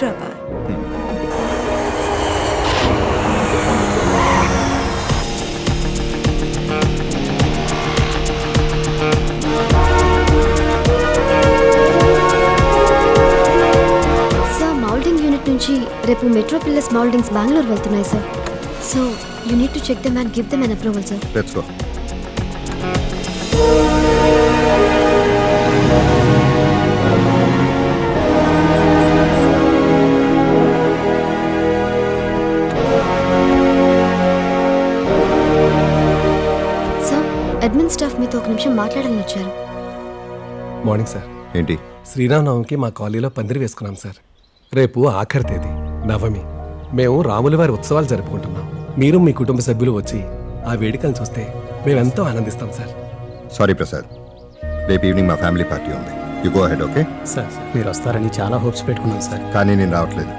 Hyderabad. Sir moulding unit నుంచి రేపు మెట్రోపిల్లస్ mouldings Bengaluru వెళ్తున్నాయి sir. So you need to check them and give them an approval sir. Let's go. Sir admin staff మీతో ఒక నిమిషం మాట్లాడాలని వచ్చారు. Morning sir. ఏంటి? శ్రీరామనవమికి మా కాలనీలో పందిరి వేసుకున్నాం సార్. రేపు ఆఖరి తేదీ నవమి. మేము రాముల వారి ఉత్సవాలు జరుపుకుంటున్నాం. మీరు మీ కుటుంబ సభ్యులు వచ్చి ఆ వేడుకలను చూస్తే మేమెంతో ఆనందిస్తాం సార్. సారీ ప్రసాద్, రేపు ఈవినింగ్ మా ఫ్యామిలీ పార్టీ ఉంది. You go ahead. Okay sir మీరు వస్తారని చాలా హోప్స్ పెట్టుకున్నాం సార్. కానీ నేను రావట్లేదు.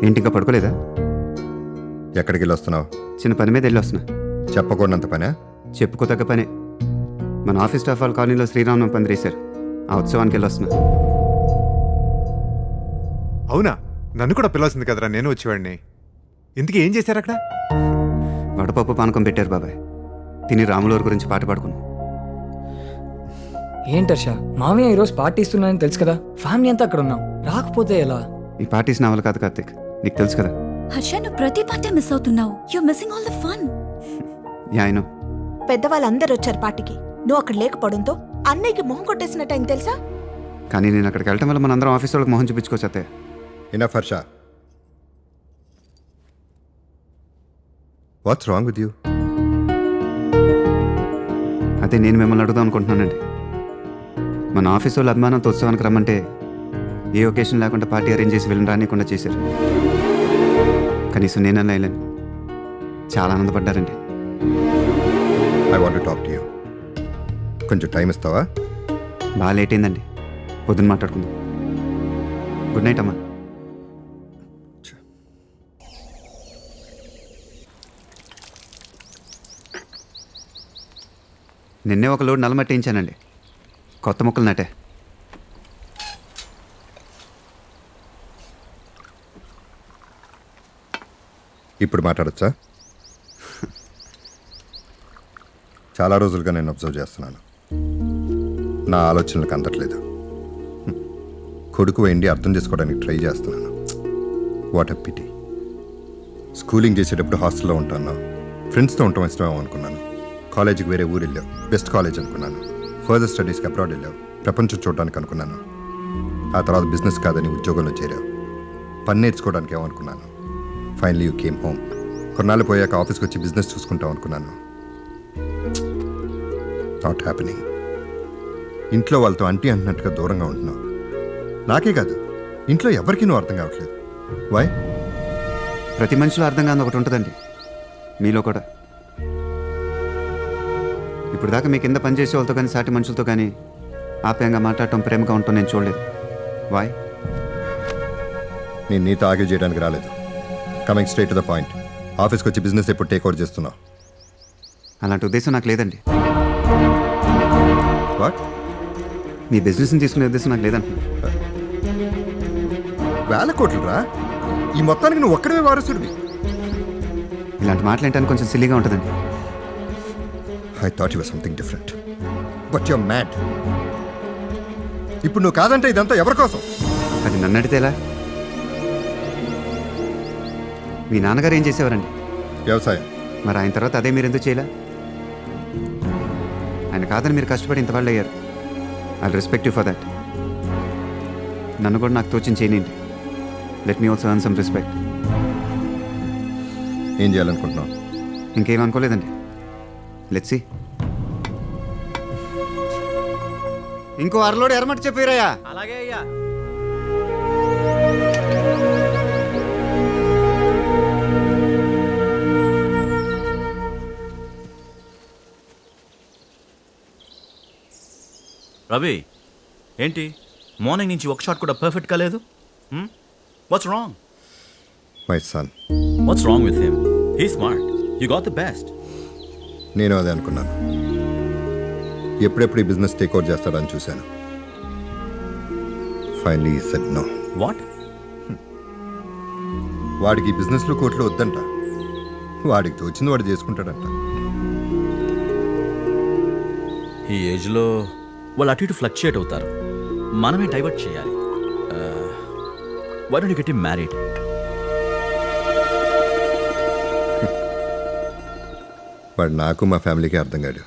ఏంటి ఇంకా పడుకోలేదా? ఎక్కడికి వెళ్ళి వస్తున్నావు? చిన్న పని మీద వెళ్ళి వస్తున్నా. చెప్పకూడనంత పనే? చెప్పుకోతగ్గ పనే. మన ఆఫీస్ స్టాఫ్ వాళ్ళ కాలనీలో శ్రీరామనవమి పందిరేశారు. ఆ ఉత్సవానికి వెళ్ళి వస్తున్నా. అవునా? నన్ను కూడా పిలవాల్సింది కదరా, నేను వచ్చేవాడిని. ఇంతకీ ఏం చేశారు అక్కడ? వడపప్పు పానకం పెట్టారు బాబాయ్. తిని రాములవారి గురించి పాట పాడుకున్నాం. ఏంటర్ష, మామయ్య ఈరోజు పార్టీ ఇస్తున్నానని తెలుసు కదా, ఫ్యామిలీ అంతా అక్కడ ఉన్నాం, రాకపోతే ఎలా? ఈ పార్టీస్ నా వల్ల కాదు కార్తీక్, నీకు తెలుసు కదా. హర్ష, నువ్వు ప్రతి పార్టీ మిస్ అవుతున్నావు. You missing all the fun. Yeah I know. పెద్దవాళ్ళందరూ వచ్చారు పార్టీకి. నువ్వు అక్కడ లేకపోవడంతో అన్నయ్యకి మొహం కొట్టేసినట్టయింది తెలుసా? కానీ నేను అక్కడికి వెళ్ళటం వల్ల మనందరం ఆఫీస్ వాళ్ళకి మొహం చూపించుకోవచ్చు. అత్తయ్య, enough Harsha. What's wrong with you? అదే నేను మిమ్మల్ని అడుగుదాం అనుకుంటున్నానండి. మన ఆఫీస్ వాళ్ళు అభిమానంతో ఉత్సవానికి రమ్మంటే ఏ ఒకేషన్ లేకుండా పార్టీ అరేంజ్ చేసి వెళ్ళి రానికుండా చేశారు. కనీసం నేనన్నా వెళ్ళాను. చాలా ఆనందపడ్డారండి. I want to talk to you. కొంచెం టైం ఇస్తావా? బాగా లేట్ అయిందండి, పొద్దున్న మాట్లాడుకుందాం. గుడ్ నైట్ అమ్మా. నిన్నే ఒక లోడ్ నల్లమట్టి వేయించానండి. కొత్త మొక్కలు నాటే. ఇప్పుడు మాట్లాడచ్చా? చాలా రోజులుగా నేను అబ్జర్వ్ చేస్తున్నాను. నా ఆలోచనలకు అందట్లేదు. కొడుకు ఎండి అర్థం చేసుకోవడానికి ట్రై చేస్తున్నాను. What a PT. స్కూలింగ్ చేసేటప్పుడు హాస్టల్లో ఉంటాను. ఫ్రెండ్స్తో ఉండటం ఇష్టమేమో అనుకున్నాను. కాలేజీకి వేరే ఊరు వెళ్ళావు, బెస్ట్ కాలేజ్ అనుకున్నాను. ఫర్దర్ స్టడీస్కి అబ్రాడ్ వెళ్ళావు, ప్రపంచం చూడడానికి అనుకున్నాను. ఆ తర్వాత బిజినెస్ కాదని ఉద్యోగంలో చేరావు. పని నేర్చుకోవడానికి ఏమనుకున్నాను. Finally you came home. కొన్నాళ్ళు పోయాక ఆఫీస్కి వచ్చి బిజినెస్ చూసుకుంటాం అనుకున్నాను. Not happening. ఇంట్లో వాళ్ళతో అంటీ అంటున్నట్టుగా దూరంగా ఉంటున్నావు. నాకే కాదు, ఇంట్లో ఎవరికి నువ్వు అర్థం కావట్లేదు. వై? ప్రతి మనిషిలో అర్థం కాని ఒకటి ఉంటుందండి, మీలో కూడా. ఇప్పుడు దాకా మీ కింద పనిచేసే వాళ్ళతో కానీ సాటి మనుషులతో కానీ ఆప్యాయంగా మాట్లాడటం, ప్రేమగా ఉండటం నేను చూడలేదు. వాయ్? నేను నీతో ఆర్గ్యూ చేయడానికి రాలేదు. Coming straight to the point. ఆఫీస్కి వచ్చి బిజినెస్ ఎప్పుడు టేక్ ఓవర్ చేస్తున్నావు? అలాంటి ఉద్దేశం నాకు లేదండి. వాట్? మీ బిజినెస్ని తీసుకునే ఉద్దేశం నాకు లేదండి. వేల కోట్లు రా, ఈ మొత్తానికి నువ్వు ఒక్కడే వారసుడివి. ఇలాంటి మాట్లాడటానికి కొంచెం సిల్లీగా ఉంటుందండి. I thought you were something different, but you are mad. ఇప్పుడు నువ్వు కాదంటే ఇదంతా ఎవరి కోసం? అది నన్ను అడిగితే ఎలా? మీ నాన్నగారు ఏం చేసేవారండి? వ్యవసాయం. మరి ఆయన తర్వాత అదే మీరు ఎందుకు చేయలే? ఆయన కాదని మీరు కష్టపడి ఇంతవాళ్ళు అయ్యారు. I respect you for that. నన్ను కూడా నాకు తోచింది చేయనండి. Let me also earn some respect. ఏం చేయాలనుకుంటున్నావు? ఇంకేం అనుకోలేదండి. Let's see. ఇంకో అరలోడు ఎర్రమట్టి చెప్పారయ్యా. అలాగే అయ్యా. రవి ఏంటి మార్నింగ్ నుంచి ఒక షాట్ కూడా పర్ఫెక్ట్ కాలేదు what's wrong my son. What's wrong with him he smart you got the best నేను అదే అనుకున్నాను. ఎప్పుడెప్పుడు ఈ బిజినెస్ టేక్ ఓవర్ చేస్తాడని చూశాను. Finally set no. వాట్ వాడికి ఈ బిజినెస్లో కోట్లు వద్దంట. వాడికి తోచింది వాడు చేసుకుంటాడంట. ఈ ఏజ్లో వాళ్ళు అటు ఇటు ఫ్లక్చుయేట్ అవుతారు, మనమే డైవర్ట్ చేయాలి. Why don't you get him married? వాడు నాకు మా ఫ్యామిలీకి అర్థం కాడు.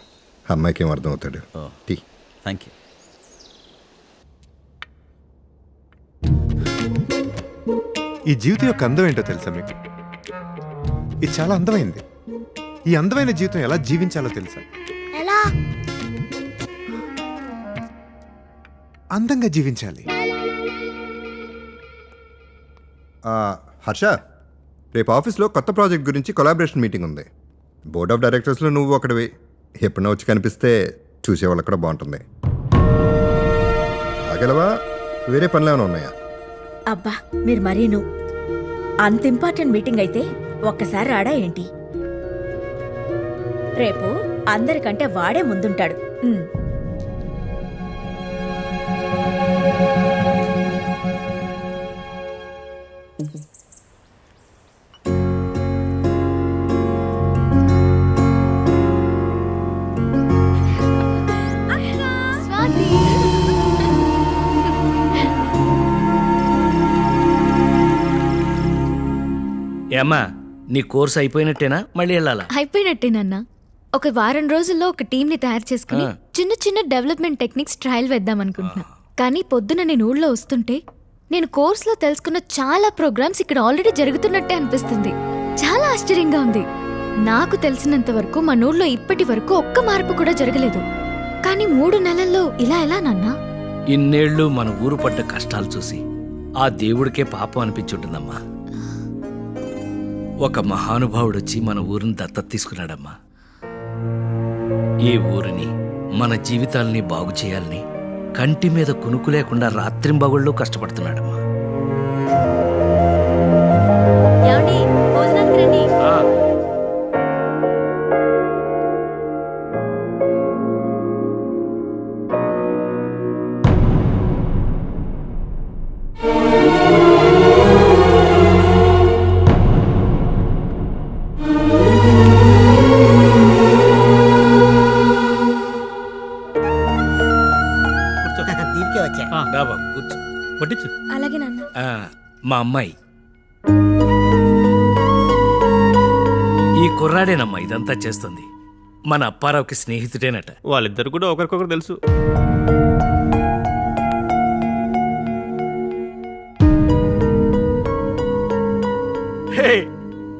అమ్మాయికి ఏం అర్థం అవుతాడు. టీ. Thank you. ఈ జీవితం యొక్క అందం ఏంటో తెలుసా మీకు? ఇది చాలా అందమైంది. ఈ అందమైన జీవితం ఎలా జీవించాలో తెలుసా? ఎలా? అందంగా జీవించాలి. హర్ష, రేపు ఆఫీస్లో కొత్త ప్రాజెక్ట్ గురించి కొలాబరేషన్ మీటింగ్ ఉంది. బోర్డ్ ఆఫ్ డైరెక్టర్స్లో నువ్వు ఒకటివి. ఎప్పుడైనా వచ్చి కనిపిస్తే చూసేవాళ్ళకి కూడా బాగుంటుంది. ఆగలవా? వేరే పనులు ఏమైనా ఉన్నాయా? అబ్బా మీరు మరీను అంత ఇంపార్టెంట్ మీటింగ్ అయితే ఒక్కసారి రాడా ఏంటి? రేపు అందరికంటే వాడే ముందుంటాడు. ఏమ్మా నీ కోర్స్ అయిపోయినట్టేనా? మళ్ళీ వెళ్ళాలా? అయిపోయినట్టేనన్నా. ఒక వారం రోజుల్లో ఒక టీంని తయారు చేసుకుని చిన్న చిన్న డెవలప్మెంట్ టెక్నిక్స్ ట్రయల్ వేద్దాం అనుకుంటున్నా. కానీ పొద్దున నేను ఊళ్ళో వస్తుంటే నేను కోర్సులో తెలుసుకున్న చాలా ప్రోగ్రామ్స్ ఇక్కడ ఆల్రెడీ జరుగుతున్నట్టే అనిపిస్తుంది. చాలా ఆశ్చర్యంగా ఉంది. నాకు తెలిసినంత వరకు మన ఊళ్ళో ఇప్పటి వరకు ఒక్క మార్పు కూడా జరగలేదు. కానీ 3 నెలల్లో ఇలా ఎలా నాన్నా? ఇన్నేళ్లు మన ఊరు పడ్డ కష్టాలు చూసి ఆ దేవుడికే పాపం అనిపించుంటుందమ్మా. ఒక మహానుభావుడు వచ్చి మన ఊరిని దత్తత తీసుకున్నాడమ్మా. ఈ ఊరిని మన జీవితాల్ని బాగు చేయాలని కంటి మీద కునుకు లేకుండా రాత్రింబగళ్ళు కష్టపడుతున్నాడమ్మా. ఆ, రా బాబు, కూర్చో. వడ్డించు. అలాగే నాన్న. మా అమ్మాయి ఈ కుర్రాడేనమ్మా ఇదంతా చేస్తుంది. మన అప్పారావుకి స్నేహితుడేనట. వాళ్ళిద్దరు కూడా ఒకరికొకరు తెలుసు.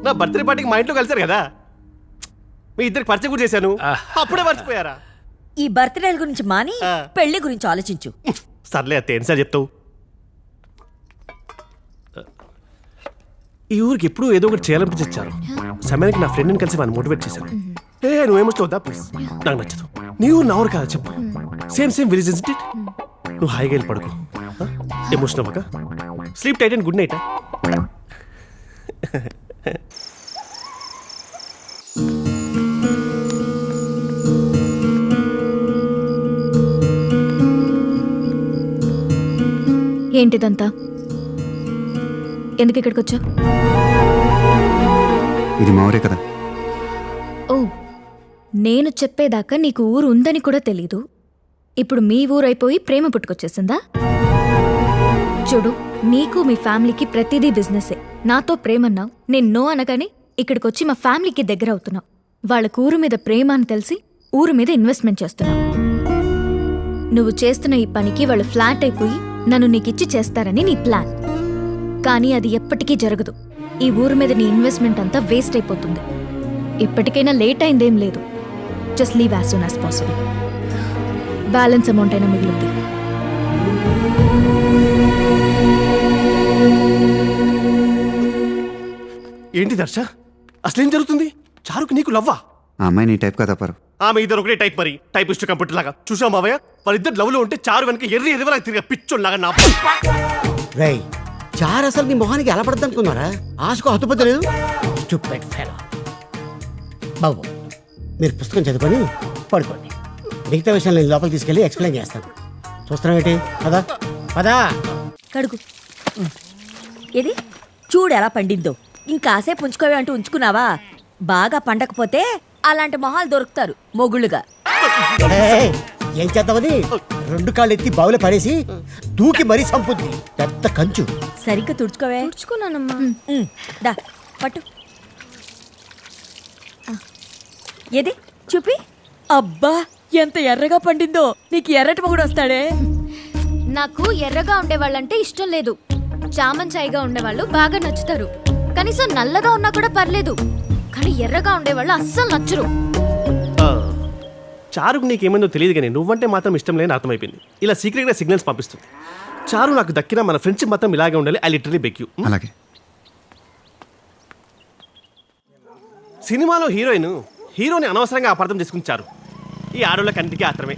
నా బర్త్డే పార్టీకి మా ఇంట్లో కలిసారు కదా, మీ ఇద్దరికి పరిచయం కూడా చేశాను. అప్పుడే మర్చిపోయారా? ఈ బర్త్డే గురించి మాని పెళ్లి గురించి ఆలోచించు. సర్లే అత్తే, ఏం సార్ చెప్తావు? ఈ ఊరికి ఎప్పుడు ఏదో ఒకటి చేయాలనిపించారు. సమయానికి నా ఫ్రెండ్ని కలిసి వాడిని మోటివేట్ చేశాను. నువ్వేమొస్తూ వద్దా ప్లీజ్, నాకు నచ్చదు. నీ ఊరు నా ఊరు కదా చెప్పు. Same village it. నువ్వు హాయిగా వెళ్ళి పడుకో. ఎమోషన్ అవ్వక. Sleep tight and good night. ఏంటిదంతా? ఎందుకు ఇక్కడికి వచ్చా? ఇది మా ఊరే కదా. ఓ, నేను చెప్పేదాకా నీకు ఊరు ఉందని కూడా తెలీదు. ఇప్పుడు మీ ఊరైపోయి ప్రేమ పుట్టుకొచ్చేసిందా? చూడు, నీకు మీ ఫ్యామిలీకి ప్రతిదీ బిజినెసే. నాతో ప్రేమన్నావు, నేను నో అనగానే ఇక్కడికొచ్చి మా ఫ్యామిలీకి దగ్గర అవుతున్నావు. వాళ్ళకు ఊరు మీద ప్రేమ అని తెలిసి ఊరు మీద ఇన్వెస్ట్మెంట్ చేస్తున్నావు. నువ్వు చేస్తున్న ఈ పనికి వాళ్ళు ఫ్లాట్ అయిపోయి నన్ను నీకిచ్చి చేస్తారని నీ ప్లాన్. కానీ అది ఎప్పటికీ జరగదు. ఈ ఊరు మీద నీ ఇన్వెస్ట్మెంట్ అంతా వేస్ట్ అయిపోతుంది. ఇప్పటికైనా లేట్ అయిందేం లేదు. Just leave as soon as possible. Balance amount అయినా మిగులుద్ది. ఏంటి దర్శ, అసలేం జరుగుతుంది? చారుకు నీకు లవ్వా? ఆ అమ్మాయి నీ టైప్ కదా పరు. ఆమె ఇద్దరు ఒకటే టైప్ మరి టైపిస్ట్ కంప్యూటర్ లాగా చూసాం మావయ్య వాళ్ళిద్దరు లవ్లో ఉంటే చారు వెనక ఎర్రి ఎదురులా తిరిగి పిచ్చోళ్ళగా నా రై చార్ అసలు నీ మొహానికి ఎలా పడుతుంది అనుకున్నారా ఆశకు హతుపతలేదు స్టూపిడ్ ఫెలో. బాబు మీరు పుస్తకం చదువుకొని పడుకోండి, మిగతా విషయాలు నేను లోపలికి తీసుకెళ్ళి ఎక్స్ప్లెయిన్ చేస్తాను. చూస్తున్నావేంటి? పదా పదా. కడుగు. ఇది చూడు ఎలా పండిందో. ఇంకాసేపు ఉంచుకోవే అంటూ ఉంచుకున్నావా? బాగా పండకపోతే అలాంటి మొహాలు దొరుకుతారు మొగుళ్ళుగా. ఏయ్, ఏం చేద్దామని 2 కాళ్ళు ఎత్తి బావులో పడేసి దూకి మరీ సంపుద్ది పెద్ద కంచు. సరిగ్గా తుడుచుకోవే. తుడుచుకున్నానమ్మా. దా పట్టు. ఏది చూపి. అబ్బా ఎంత ఎర్రగా పండిందో. నీకు ఎర్రటి మొగుడు వస్తాడే. నాకు ఎర్రగా ఉండేవాళ్ళంటే ఇష్టం లేదు. చామంచాయిగా ఉండేవాళ్ళు బాగా నచ్చుతారు. కనీసం నల్లగా ఉన్నా కూడా పర్లేదు, కానీ ఎర్రగా ఉండేవాళ్ళు అస్సలు నచ్చరు. చారుకు నీకేమైందో తెలియదు కానీ నువ్వంటే మాత్రం ఇష్టం లేని అర్థమైపోయింది. ఇలా సీక్రెట్గా సిగ్నల్స్ పంపిస్తుంది. చారు నాకు దక్కిన మన ఫ్రెండ్షిప్ మొత్తం ఇలాగే ఉండాలి. I literally beg you. అలాగే. సినిమాలో హీరోని అనవసరంగా అపార్థం చేసుకుని చారు. ఈ ఆడోళ్ళ కంటికి ఆత్రమే.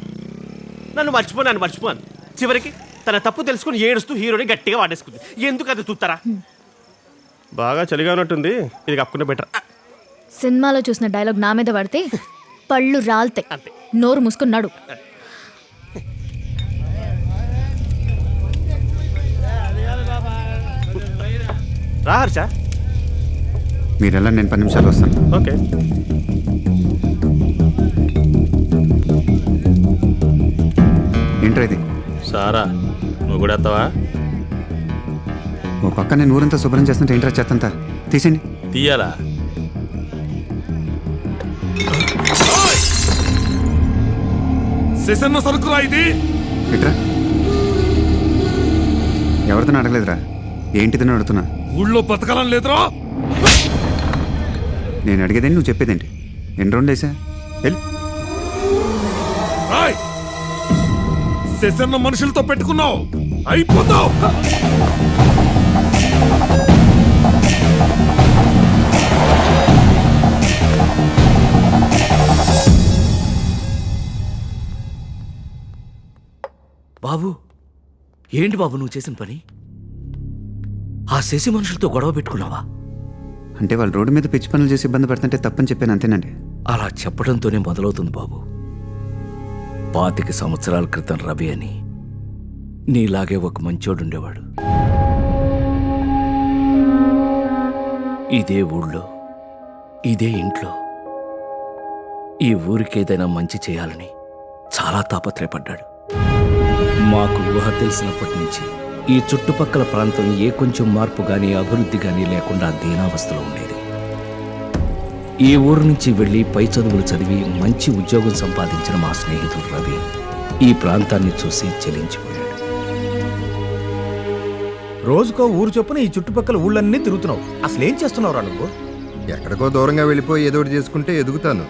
నన్ను మర్చిపోను. చివరికి తన తప్పు తెలుసుకుని ఏడుస్తూ హీరోని గట్టిగా వాడేసుకుంది. ఎందుకు అది చూస్తారా? బాగా చలిగా ఉన్నట్టుంది, ఇది కప్పుకునే బెటర్. సినిమాలో చూసిన డైలాగ్ నా మీద పడితే పళ్ళు రాల్తాయి. అంతే. నోరు మూసుకున్నాడు. రా హర్ష. మీరెలా, నేను 10 నిమిషాలు వస్తాను. ఓకే. ఏంట్రా ఇది? సారా నువ్వు కూడా వస్తావా? ఓ పక్క నేను ఊరంతా శుభ్రం చేస్తుంటే ఏంట్రా చెత్తంతా తీసేయండి. తీయాలా? సరుకురా ఇది. ఎట్రా? ఎవరితో అడగలేదురా, ఏంటిదని అడుగుతున్నా. ఊళ్ళో బతకాలని లేదురా. నేను అడిగేదేంటి, నువ్వు చెప్పేదేంటి? ఎన్ని రౌండ్లు వేసా? వెళ్ళి సెసన్న మనుషులతో పెట్టుకున్నావు, అయిపోతావు. బాబు, ఏంటి బాబు నువ్వు చేసిన పని? ఆ శశి మనుషులతో గొడవ పెట్టుకున్నావా? అంటే వాళ్ళు రోడ్డు మీద పిచ్చి పనులు చేసి ఇబ్బంది పడుతుంటే తప్పని చెప్పాను, అంతేనండి. అలా చెప్పడంతోనే మొదలవుతుంది బాబు. 25 సంవత్సరాల క్రితం రవి అని నీలాగే ఒక మంచోడుండేవాడు. ఇదే ఊళ్ళో, ఇదే ఇంట్లో ఈ ఊరికేదైనా మంచి చేయాలని చాలా తాపత్రయపడ్డాడు. మాకు ఊహ తెలిసినప్పటి నుంచి ఈ చుట్టుపక్కల ప్రాంతం ఏ కొంచెం మార్పు గానీ అభివృద్ధి గానీ లేకుండా దీనావస్థలో ఉండేది. ఈ ఊరు నుంచి వెళ్ళి పై చదువులు చదివి మంచి ఉద్యోగం సంపాదించిన మా స్నేహితుడు రవి ఈ ప్రాంతాన్ని చూసి చెలించిపోయాడు. రోజుకో ఊరు చొప్పున ఈ చుట్టుపక్కల ఊళ్ళన్నీ తిరుగుతున్నావు. అసలేం చేస్తున్నావురా నువ్వు? ఎక్కడికో దూరంగా వెళ్ళిపోయి ఏదో ఒకటి చేసుకుంటే ఎదుగుతాను.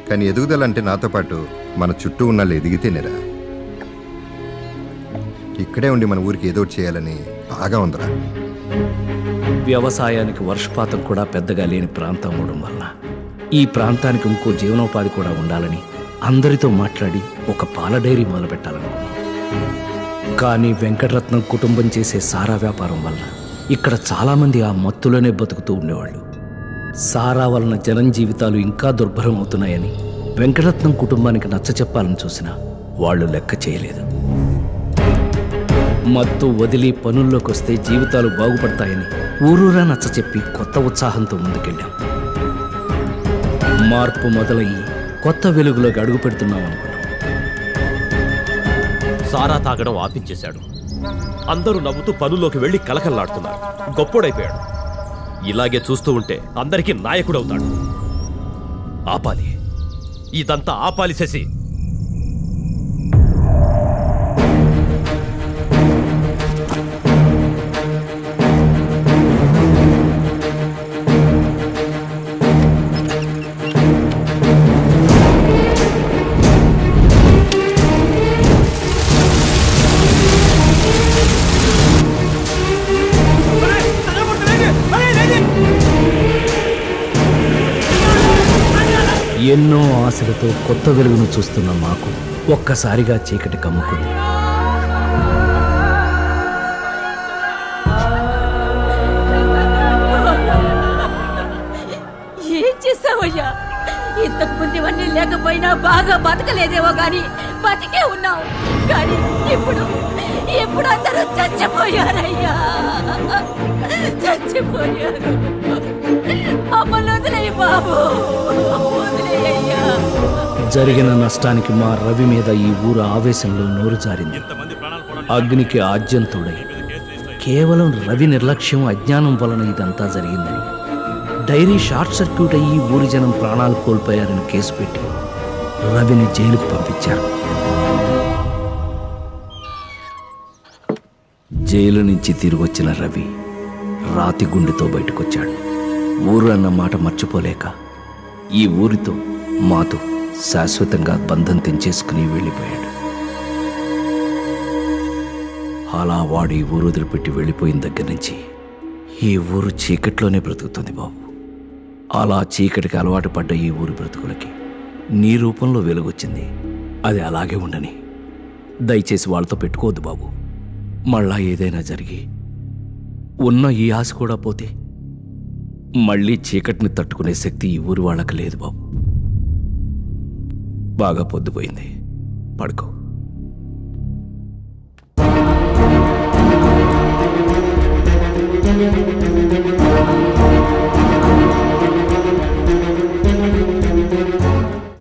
కానీ ఎదుగుదలంటే నాతో పాటు మన చుట్టూ ఉన్న వాళ్ళు ఎదిగితేనేరా. ఇక్కడే ఉండి మన ఊరికి ఏదో ఒకటి చేయాలని బాగా ఉందిరా. వ్యవసాయానికి వర్షపాతం కూడా పెద్దగా లేని ప్రాంతం అవడం వల్ల ఈ ప్రాంతానికి ఇంకో జీవనోపాధి కూడా ఉండాలని అందరితో మాట్లాడి ఒక పాల డైరీ మొదలుపెట్టాలనుకున్నాం. కానీ వెంకటరత్నం కుటుంబం చేసే సారా వ్యాపారం వల్ల ఇక్కడ చాలామంది ఆ మత్తులోనే బతుకుతూ ఉండేవాళ్ళు. సారా వలన జనం జీవితాలు ఇంకా దుర్భరం అవుతున్నాయని వెంకటరత్నం కుటుంబానికి నచ్చ చెప్పాలని చూసినా వాళ్ళు లెక్క చేయలేదు. మత్తు వదిలి పనుల్లోకి వస్తే జీవితాలు బాగుపడతాయని ఊరూరా నచ్చ చెప్పి కొత్త ఉత్సాహంతో ముందుకెళ్ళాం. మార్పు మొదలయ్యి కొత్త వెలుగులోకి అడుగు పెడుతున్నాం అనుకున్నాం. సారా తాగడం ఆపించేశాడు. అందరూ నవ్వుతూ పనుల్లోకి వెళ్ళి కలకల్లాడుతున్నారు. గొప్పోడైపోయాడు. ఇలాగే చూస్తూ ఉంటే అందరికీ నాయకుడవుతాడు. ఆపాలి, ఇదంతా ఆపాలి శశి. ఎన్నో ఆశలతో కొత్త వెలుగును చూస్తున్న మాకు ఒక్కసారిగా చీకటి కమ్ముకుంది. ఏం చేసావయ్యా? ఇంతకు ముందు ఇవన్నీ లేకపోయినా బాగా బతకలేదేమో గాని బతికే ఉన్నావు. కానీ ఇప్పుడు ఇప్పుడు అందరూ చచ్చిపోయారయ్యా, చచ్చిపోయారు. మమ్మల్ని వదిలేయి బాబు, వదిలేయ్యా. జరిగిన నష్టానికి మా రవి మీద ఈ ఊరు ఆవేశంలో నోరు జారింది. అగ్నికి ఆజ్యంతుడై కేవలం రవి నిర్లక్ష్యం అజ్ఞానం వలన ఇదంతా జరిగిందని డైరీ షార్ట్ సర్క్యూట్ అయ్యి ఊరి జనం ప్రాణాలు కోల్పోయారని కేసు పెట్టి రవిని జైలుకు పంపించారు. జైలు నుంచి తిరిగొచ్చిన రవి రాతి గుండెతో బయటకొచ్చాడు. ఊరు అన్న మాట మర్చిపోలేక ఈ ఊరితో మాతో శాశ్వతంగా బంధం తెంచేసుకుని వెళ్ళిపోయాడు. అలా వాడు ఈ ఊరు వదిలిపెట్టి వెళ్ళిపోయిన దగ్గర నుంచి ఈ ఊరు చీకట్లోనే బ్రతుకుతుంది బాబు. అలా చీకటికి అలవాటు పడ్డ ఈ ఊరి బ్రతుకులకి నీ రూపంలో వెలుగొచ్చింది. అది అలాగే ఉండని. దయచేసి వాళ్ళతో పెట్టుకోవద్దు బాబు. మళ్ళా ఏదైనా జరిగి ఉన్న ఈ ఆశ కూడా పోతే మళ్ళీ చీకటిని తట్టుకునే శక్తి ఈ ఊరి వాళ్ళకి లేదు బాబు. బాగా పొద్దుపోయింది, పడుకో. Thank you.